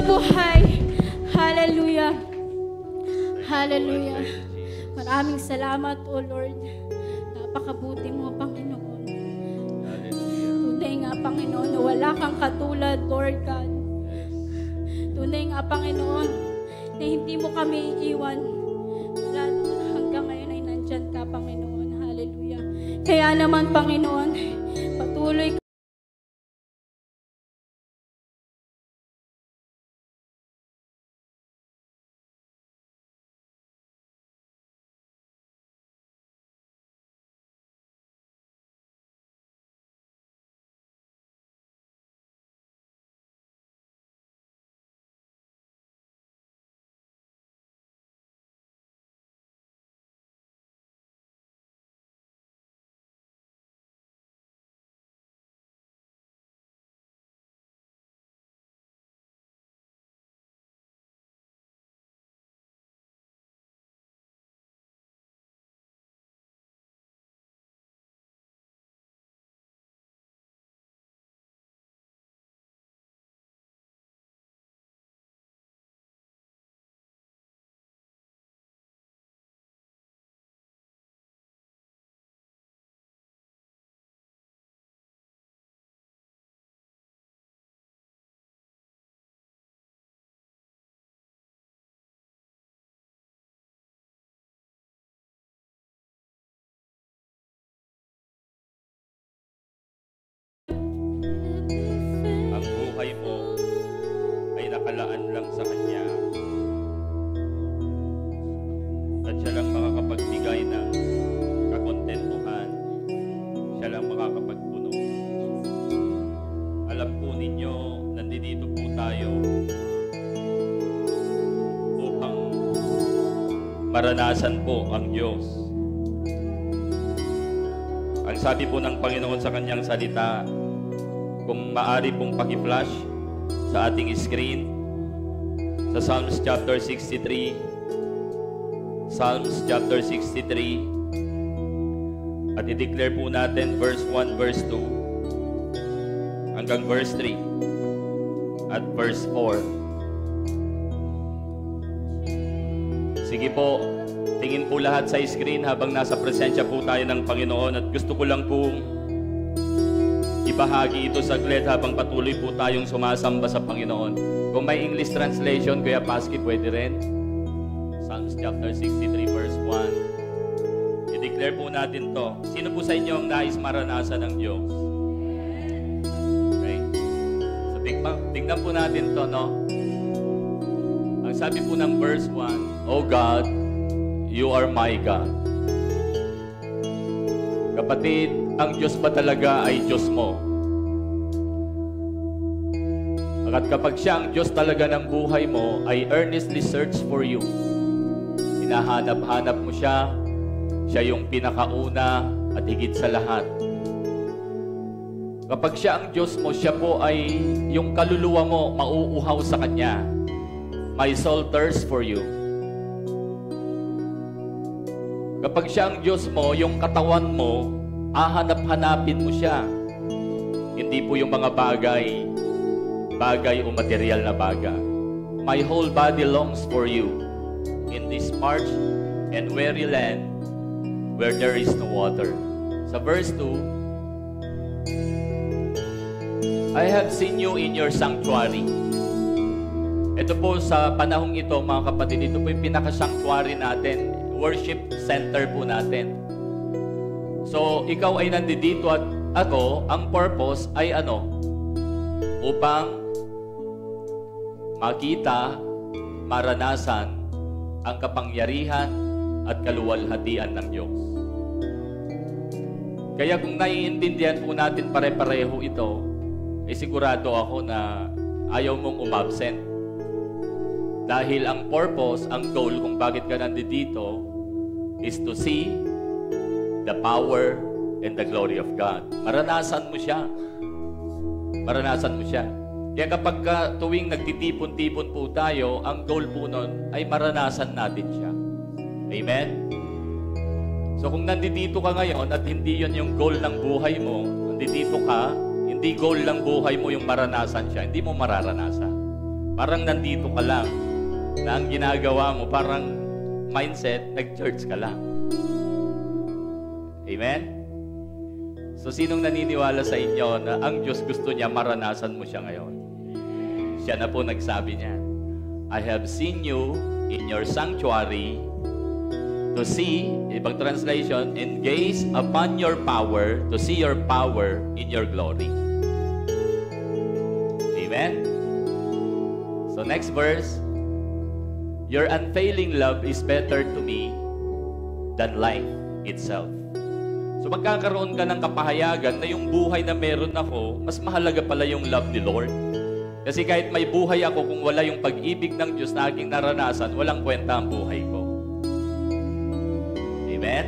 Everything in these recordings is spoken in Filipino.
buhay. Hallelujah. Hallelujah. Maraming salamat, O Lord. Napakabuti mo, Panginoon. Tunay nga, Panginoon, na wala kang katulad, Lord God. Tunay nga, Panginoon, na hindi mo kami iiwan. Wala noon hanggang ngayon ay nandyan ka, Panginoon. Hallelujah. Kaya naman, Panginoon, patuloy ka. Nakalaan lang sa Kanya at Siya lang makakapagbigay ng kakontentuhan, Siya lang makakapagpuno. Alam po ninyo, nandito po tayo upang maranasan po ang Diyos. Ang sabi po ng Panginoon sa Kanyang salita, kung maaari pong paki-flash sa ating screen, sa Psalms chapter 63, Psalms chapter 63, at i-declare po natin verse 1, verse 2, hanggang verse 3, at verse 4. Sige po, tingin po lahat sa screen habang nasa presensya po tayo ng Panginoon, at gusto ko lang pong ibahagi ito saglit habang patuloy po tayong sumasamba sa Panginoon. Kung may English translation, Kuya Paski, pwede rin. Psalms chapter 63 verse 1. I-declare po natin to. Sino po sa inyo ang nais maranasan ng Diyos? Okay? So tingnan po natin to, no? Ang sabi po ng verse 1, O God, You are my God. Kapatid, ang Diyos ba talaga ay Diyos mo? At kapag Siya ang Diyos talaga ng buhay mo, I earnestly search for you. Hinahanap-hanap mo Siya. Siya yung pinakauna at higit sa lahat. Kapag Siya ang Diyos mo, Siya po ay yung kaluluwa mo mauuhaw sa Kanya. My soul thirsts for you. Kapag Siya ang Diyos mo, yung katawan mo, hahanap-hanapin mo Siya. Hindi po yung mga bagay o material na bagay. My whole body longs for you in this parched and weary land where there is no water. Sa verse 2, I have seen you in your sanctuary. Ito po sa panahong ito, mga kapatid, ito po yung pinaka-sanctuary natin, worship center po natin. So, ikaw ay nandito at ako, ang purpose ay ano? Upang makita, maranasan ang kapangyarihan at kaluwalhatian ng Diyos. Kaya kung naiintindihan po natin pare-pareho ito, sigurado ako na ayaw mong umabsent. Dahil ang purpose, ang goal kung bakit ka nandito is to see the power and the glory of God. Maranasan mo siya. Maranasan mo siya. Kaya kapag tuwing nagtitipon-tipon po tayo, ang goal po nun ay maranasan natin siya. Amen? So kung nandito ka ngayon at hindi yon yung goal ng buhay mo, nandito ka, hindi goal ng buhay mo yung maranasan siya, hindi mo mararanasan. Parang nandito ka lang, na ang ginagawa mo, parang mindset, nag-church ka lang. Amen? So, sinong naniniwala sa inyo na ang Diyos gusto niya maranasan mo siya ngayon? Siya na po nagsabi niya, I have seen you in your sanctuary to see, ibang translation, and gaze upon your power, to see your power in your glory. Amen? So next verse, your unfailing love is better to me than life itself. So magkakaroon ka ng kapahayagan na yung buhay na meron ako, mas mahalaga pala yung love ni Lord. Kasi kahit may buhay ako, kung wala yung pag-ibig ng Diyos na aking naranasan, walang kwenta ang buhay ko. Amen?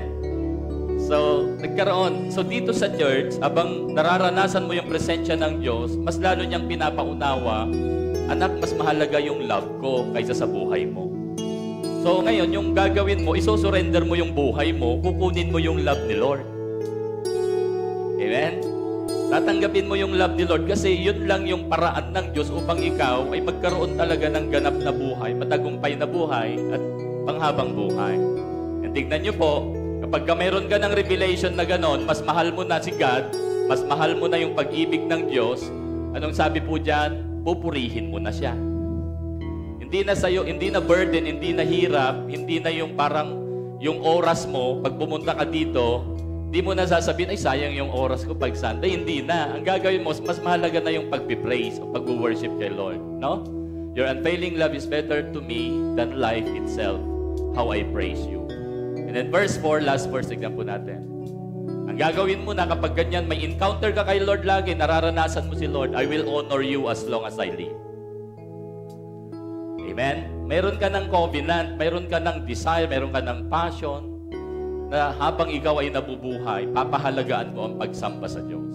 So, nagkaroon. So, dito sa church, abang nararanasan mo yung presensya ng Diyos, mas lalo niyang pinapaunawa, anak, mas mahalaga yung love ko kaysa sa buhay mo. So, ngayon, yung gagawin mo, isosurrender mo yung buhay mo, kukunin mo yung love ni Lord. Amen? Tatanggapin mo yung love ni Lord kasi yun lang yung paraan ng Diyos upang ikaw ay magkaroon talaga ng ganap na buhay, matagumpay na buhay at panghabang buhay. And tignan nyo po, kapag mayroon ka ng revelation na ganon, mas mahal mo na si God, mas mahal mo na yung pag-ibig ng Diyos, anong sabi po dyan? Pupurihin mo na siya. Hindi na sa'yo, hindi na burden, hindi na hirap, hindi na yung parang yung oras mo, pag pumunta ka dito, hindi mo na sasabihin, ay sayang yung oras ko pag Sunday. Hindi na. Ang gagawin mo, mas mahalaga na yung pag-praise o pag-worship kay Lord. No? Your unfailing love is better to me than life itself. How I praise you. And then verse 4, last verse, tignan po natin. Ang gagawin mo na kapag ganyan, may encounter ka kay Lord lagi, nararanasan mo si Lord, I will honor you as long as I live. Amen? Meron ka ng covenant, meron ka ng desire, meron ka ng passion, na habang ikaw ay nabubuhay, papahalagaan mo ang pagsamba sa Diyos,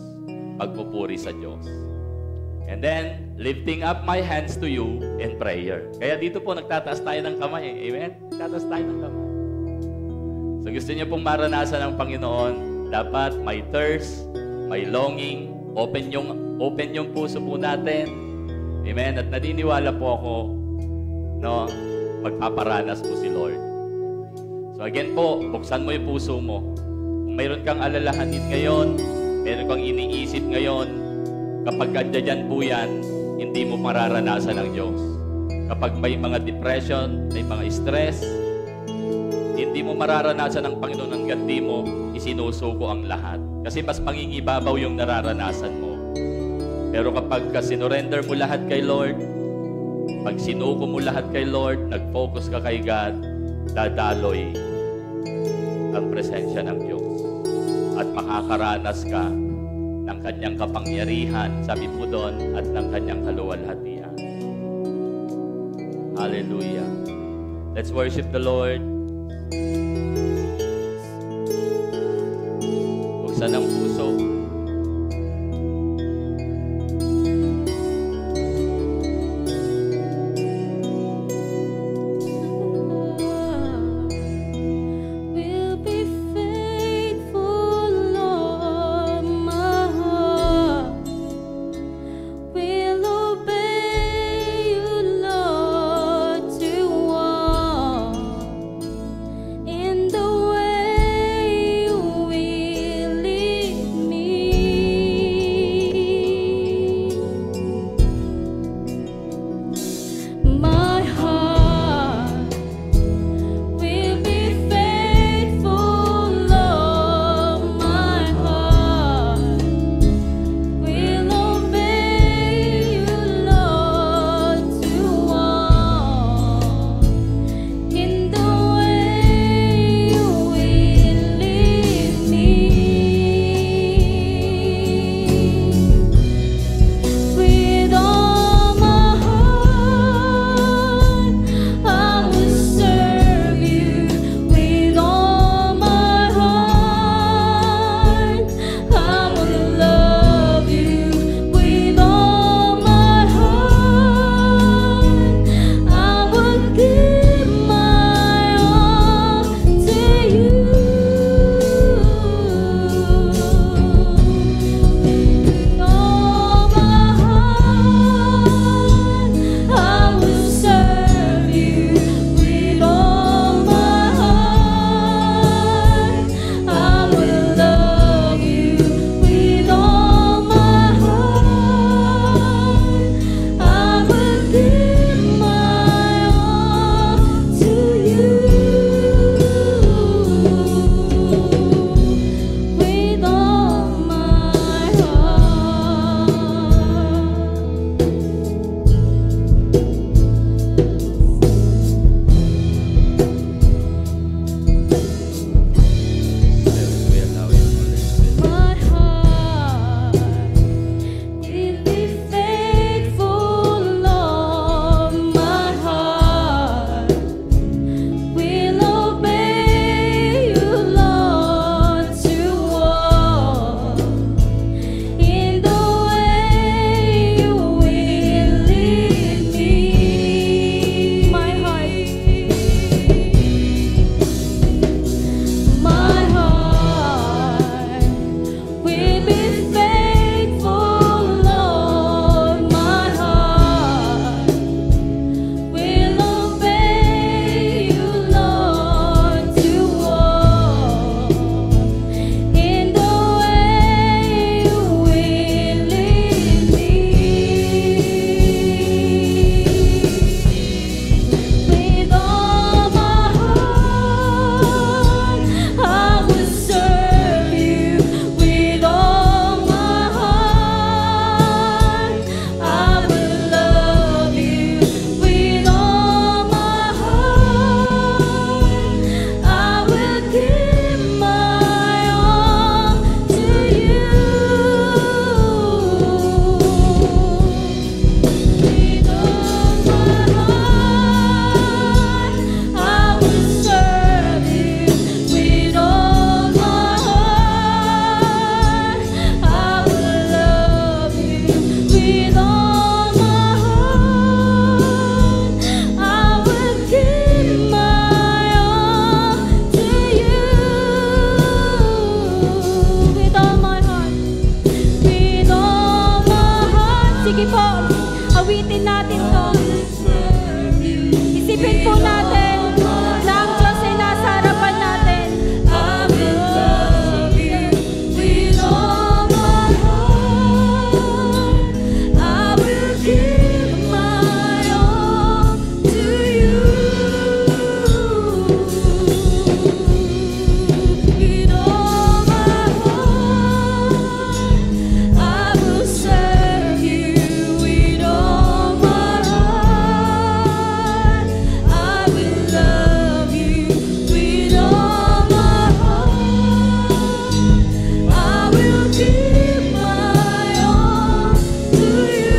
pagpupuri sa Diyos. And then, lifting up my hands to you in prayer. Kaya dito po, nagtataas tayo ng kamay. Amen? Nagtataas tayo ng kamay. So gusto niyo pong maranasan ng Panginoon, dapat may thirst, may longing, open yung puso po natin. Amen? At naniniwala po ako, no, magpaparanas po si Lord. So again po, buksan mo yung puso mo. Kung mayroon kang alalahanin ngayon, mayroon kang iniisip ngayon, kapag andyan po yan, hindi mo mararanasan ng Diyos. Kapag may mga depression, may mga stress, hindi mo mararanasan ng Panginoon hanggang di mo isinusuko ang lahat. Kasi mas mangingibabaw yung nararanasan mo. Pero kapag sinurrender mo lahat kay Lord, pag sinuko mo lahat kay Lord, nag-focus ka kay God, dadaloy ang presensya ng Diyos at makakaranas ka ng kanyang kapangyarihan, sabi po doon, at ng kanyang kaluwalhatian. Hallelujah. Let's worship the Lord. Buksan ang puso. In the Isipin po natin na ang Diyos ay nasa harapan natin. I will love you with all my heart. I will give my all to you. With all my heart, I will serve you. With all my heart, I will love you. With all my heart, I will give my all to you.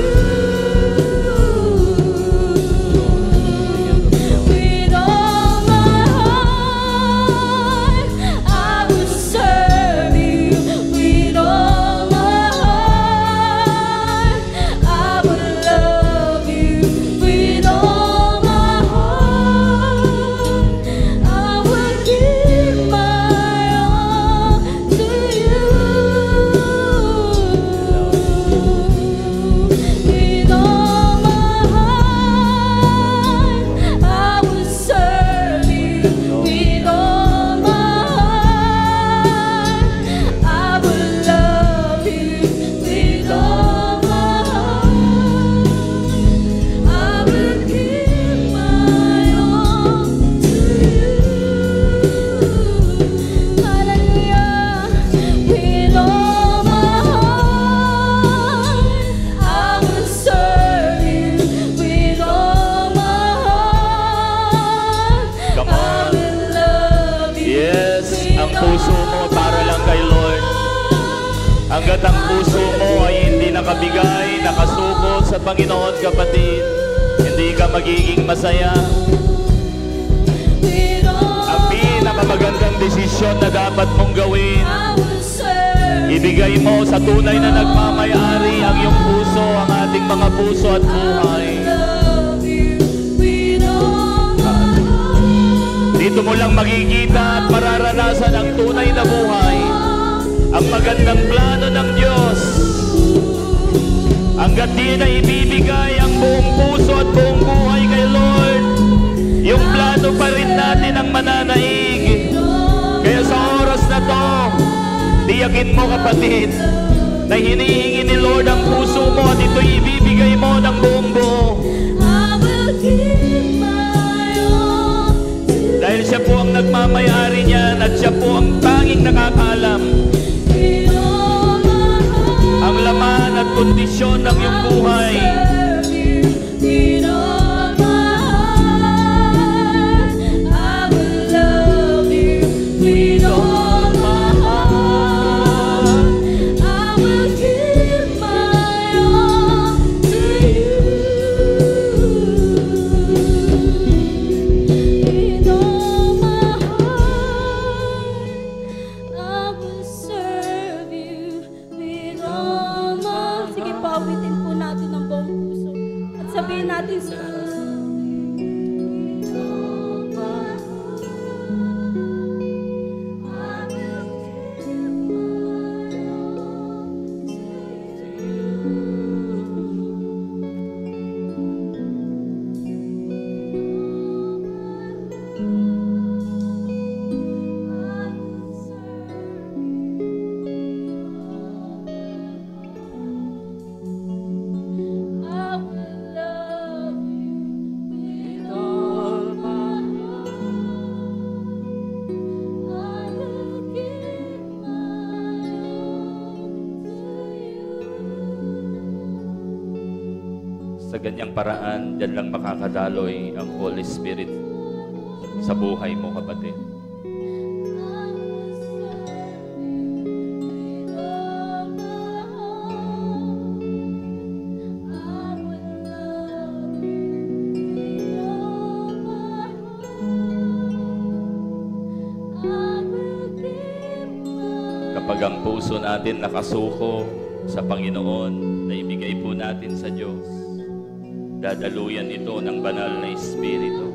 With all my heart, I will serve you. With all my heart, I will love you. With all my heart, I will give my all to you. With all my heart, I will serve you. With all my heart, I will love you. With all my heart, I will give my all to you. Hallelujah. With all my heart, I will serve you. With all my heart, Come I on. will love you. Yes, ang puso mo para lang kay Lord. Hanggat ang puso mo ay hindi nakabigay, nakasuko sa Panginoon, kapatid, hindi ka magiging masaya. With all Ang pinakamagandang desisyon na dapat mong gawin, I will serve you. ibigay mo sa tunay na nagmamayari ang iyong puso, ang ating mga puso at buhay. Love you with all my heart. Dito mo lang makikita at mararanasan ang tunay na buhay, ang magandang plano ng Diyos. Hanggat di na ibibigay ang buong puso at buong buhay kay Lord, yung plano pa rin natin ang mananaig. Kaya sa oras na to, tiyakin mo, kapatid, na hinihingi ni Lord ang puso mo at ito'y ibibigay mo ng buong buo. I will give my all to Dahil siya po ang nagmamayari niyan at siya po ang tanging nakakaalam with all my heart. ang laman at kondisyon ng iyong buhay. Serve you with all my heart. I will love you with all my heart. I will give my all to you. With all my heart, I will serve you. With all my Sige po, awitin po natin ang buong puso. At sabihin natin sa Diyos. I will love you with all my heart. I will give my all to you. Sa ganyang paraan, dyan lang makakadaloy ang Holy Spirit sa buhay mo, kapatid. I will serve you with all my heart. I will love you with all my heart. I will give my Kapag ang puso natin nakasuko sa Panginoon, na ibigay po natin sa Diyos, dadaluyan ito ng banal na Espiritu.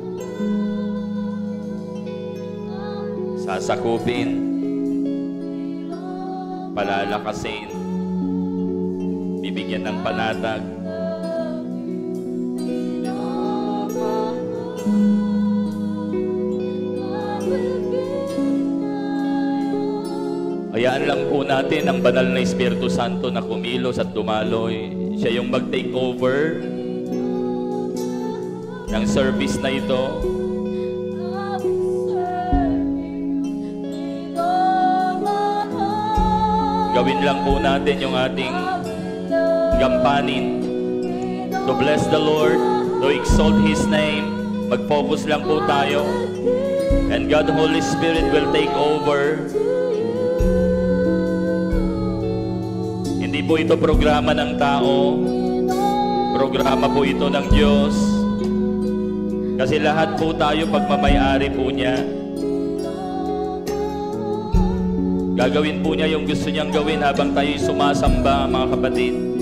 Sasakupin, palalakasin, bibigyan ng panatag. with all my heart. Hayaan lang po natin ang banal na Espiritu Santo na kumilos at dumaloy. Siya yung mag-take over ng service na ito. Gawin lang po natin yung ating gampanin. To bless the Lord, to exalt His name. Mag-focus lang po tayo. And God, Holy Spirit will take over. Hindi po ito programa ng tao. Programa po ito ng Diyos. Kasi lahat po tayo pagmamayari po niya. Gagawin po niya yung gusto niyang gawin habang tayo'y sumasamba, mga kapatid.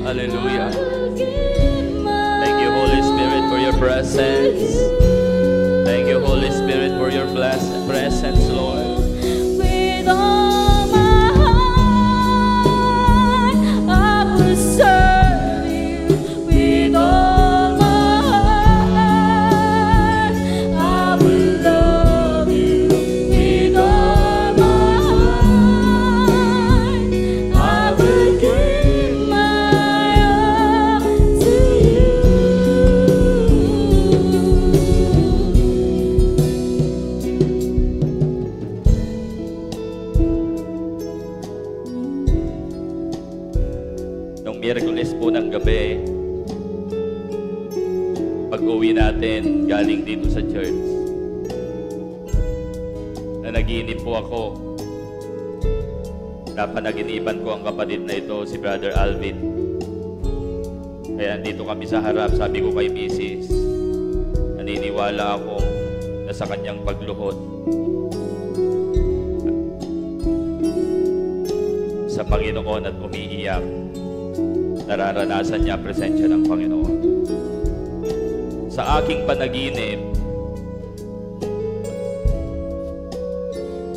Hallelujah. Thank you, Holy Spirit, for your presence. Thank you, Holy Spirit, for your presence, Lord. With all my heart, I will serve you. With all my heart, I will love you. With all my heart, I will give my all to you. Nung Miyerkules po ng gabi, pag-uwi natin galing dito sa church, nanaginip po ako. Napanaginipan ko ang kapatid na ito, si Brother Alvin. Kaya dito kami sa harap, sabi ko kay Mrs., naniniwala ako na sa kanyang pagluhod sa Panginoon at umiiyak, nararanasan niya ang presensya ng Panginoon. Sa aking panaginip,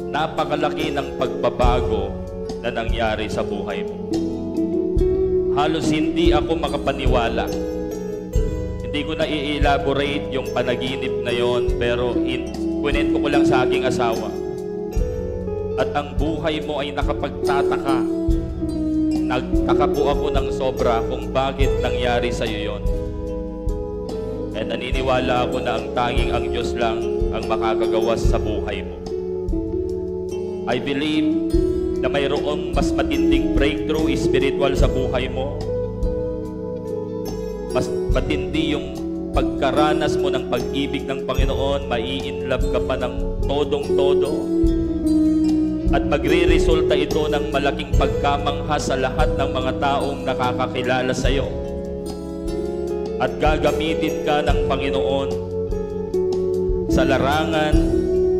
napakalaki ng pagbabago na nangyari sa buhay mo. Halos hindi ako makapaniwala. Hindi ko na i-elaborate yung panaginip na yon, pero kwento ko lang sa aking asawa. At ang buhay mo ay nakapagtataka. Nagtaka po ako ng sobra kung bakit nangyari sa iyo yon. And naniniwala ako na ang tanging ang Diyos lang ang makakagawas sa buhay mo. I believe na mayroong mas matinding breakthrough spiritual sa buhay mo. Mas matindi yung pagkaranas mo ng pag-ibig ng Panginoon, mai-inlove ka pa ng todong-todo. At magre-resulta ito ng malaking pagkamangha sa lahat ng mga taong nakakakilala sa iyo. At gagamitin ka ng Panginoon sa larangan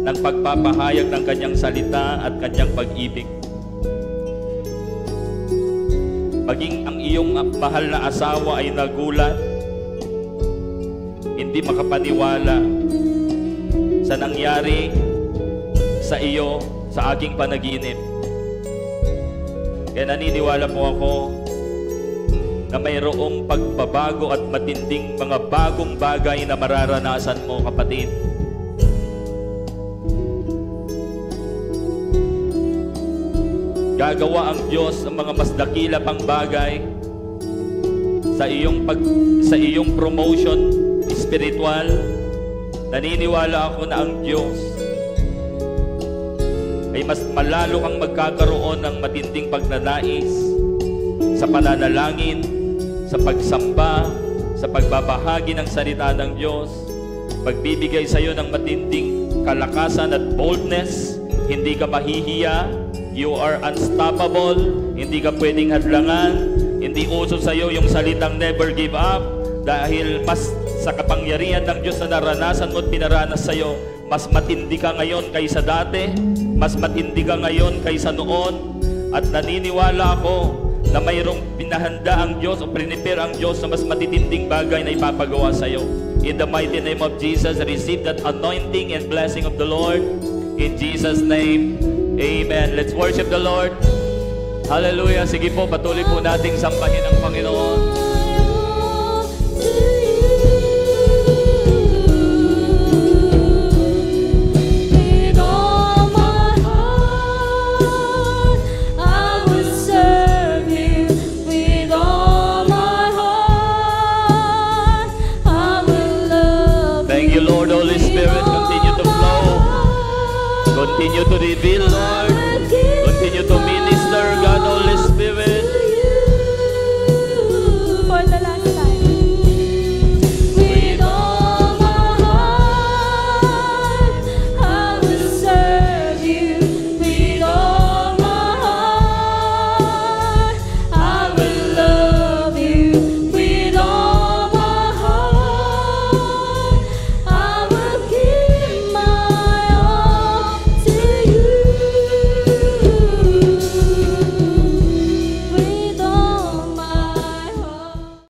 ng pagpapahayag ng kanyang salita at kanyang pag-ibig. Maging ang iyong mahal na asawa ay nagulat, hindi makapaniwala sa nangyari sa iyo sa aking panaginip. Kaya naniniwala po ako na mayroong pagbabago at matinding mga bagong bagay na mararanasan mo, kapatid. Gagawa ang Diyos ng mga mas dakila pang bagay sa iyong promotion spiritual. Naniniwala ako na ang Diyos ay mas malalo kang magkakaroon ng matinding pagnanais sa pananalangin, sa pagsamba, sa pagbabahagi ng salita ng Diyos, pagbibigay sa iyo ng matinding kalakasan at boldness. Hindi ka mahihiya. You are unstoppable. Hindi ka pwedeng hadlangan. Hindi uso sa iyo yung salitang never give up, dahil mas sa kapangyarihan ng Diyos na naranasan mo at pinaranas sa iyo, Mas matindi ka ngayon kaysa dati. Mas matindi ka ngayon kaysa noon. At naniniwala ako na mayroong pinahanda ang Diyos o prepare ang Diyos na mas matitinding bagay na ipapagawa sa iyo. In the mighty name of Jesus, receive that anointing and blessing of the Lord. In Jesus' name, amen. Let's worship the Lord. Hallelujah. Sige po, patuloy po nating sambahin ang Panginoon. Thank you, Lord. Holy Spirit, continue to flow. Continue to reveal, Lord.